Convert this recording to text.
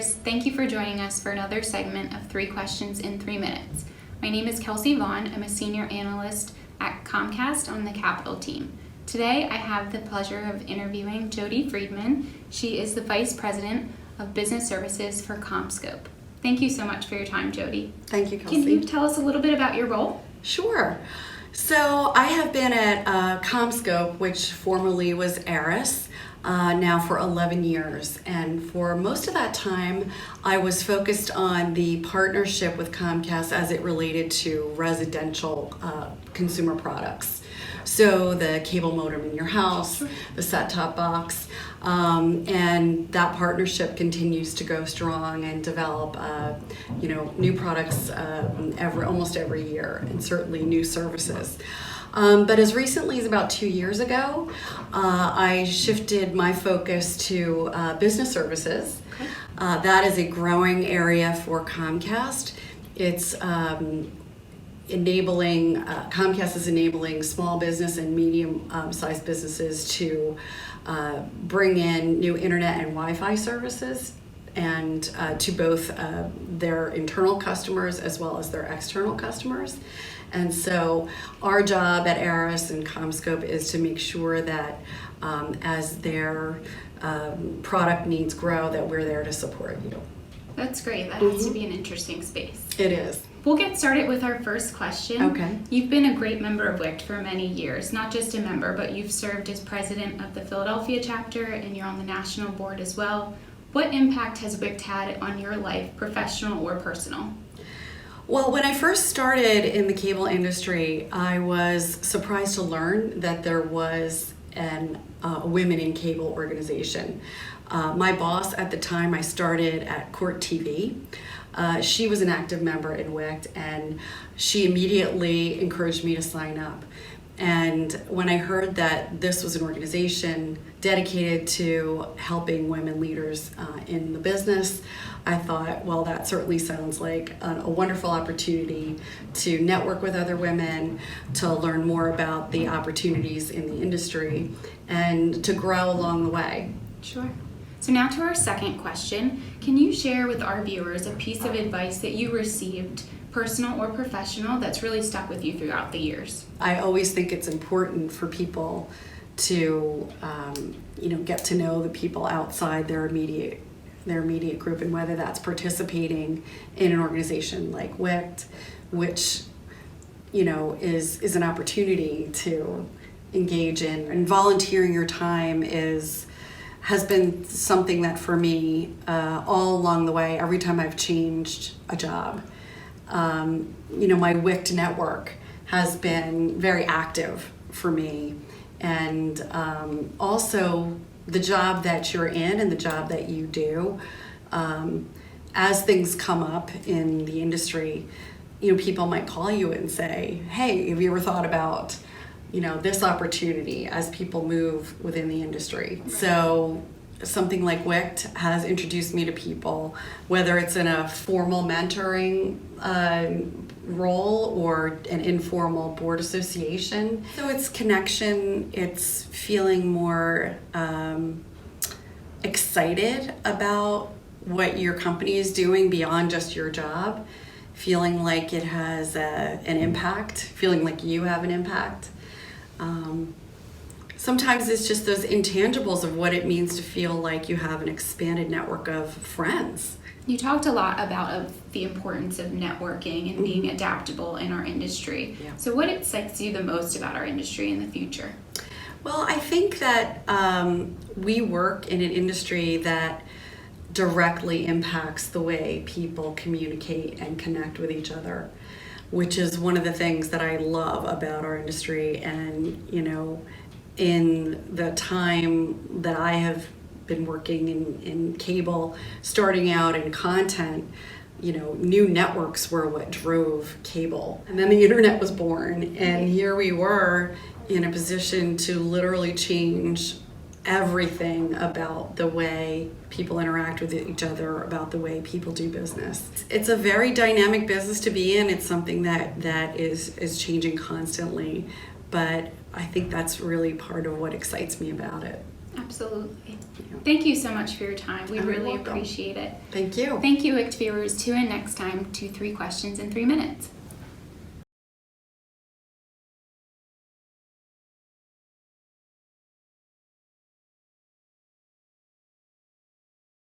viewers, thank you for joining us for another segment of 3 Questions in 3 Minutes. My name is Kelsey Vaughn. I'm a senior analyst at Comcast on the Capital team. Today I have the pleasure of interviewing Jodi Friedman. She is the Vice President of Business Services for CommScope. Thank you so much for your time, Jodi. Thank you, Kelsey. Can you tell us a little bit about your role? Sure. So I have been at CommScope, which formerly was Aris, now for 11 years. And for most of that time, I was focused on the partnership with Comcast as it related to residential consumer products. So the cable modem in your house, the set-top box, and that partnership continues to go strong and develop, new products almost every year, and certainly new services. But as recently as about 2 years ago, I shifted my focus to business services. Okay. That is a growing area for Comcast. It's Comcast is enabling small business and medium-sized businesses to bring in new internet and Wi-Fi services and to both their internal customers as well as their external customers. And so our job at Aris and CommScope is to make sure that as their product needs grow, that we're there to support you. That's great. That has to be an interesting space. It is. We'll get started with our first question. Okay. You've been a great member of WICT for many years, not just a member, but you've served as president of the Philadelphia chapter and you're on the national board as well. What impact has WICT had on your life, professional or personal? Well, when I first started in the cable industry, I was surprised to learn that there was a Women in Cable organization. My boss at the time, I started at Court TV. She was an active member in WICT, and she immediately encouraged me to sign up. And when I heard that this was an organization dedicated to helping women leaders in the business, I thought, well, that certainly sounds like a wonderful opportunity to network with other women, to learn more about the opportunities in the industry, and to grow along the way. Sure. So now to our second question. Can you share with our viewers a piece of advice that you received, personal or professional, that's really stuck with you throughout the years? I always think it's important for people to get to know the people outside their immediate group, and whether that's participating in an organization like WICT, which is an opportunity to engage in, and volunteering your time has been something that for me all along the way, every time I've changed a job, my WICT network has been very active for me. And also the job that you're in and the job that you do, as things come up in the industry, people might call you and say, hey, have you ever thought about this opportunity, as people move within the industry? Right. So something like WICT has introduced me to people, whether it's in a formal mentoring role or an informal board association. So it's connection, it's feeling more excited about what your company is doing beyond just your job, feeling like it has an impact, feeling like you have an impact. Sometimes it's just those intangibles of what it means to feel like you have an expanded network of friends. You talked a lot about the importance of networking and being adaptable in our industry. Yeah. So what excites you the most about our industry in the future? Well, I think that we work in an industry that directly impacts the way people communicate and connect with each other, which is one of the things that I love about our industry. And, in the time that I have been working in cable, starting out in content, new networks were what drove cable. And then the internet was born, and here we were in a position to literally change everything about the way people interact with each other, about the way people do business. It's a very dynamic business to be in. It's something that is changing constantly, but I think that's really part of what excites me about it. Absolutely. Yeah. Thank you so much for your time. We You're really welcome. appreciate it. Thank you. Thank you, WICT viewers. Tune in next time to 3 Questions in 3 Minutes.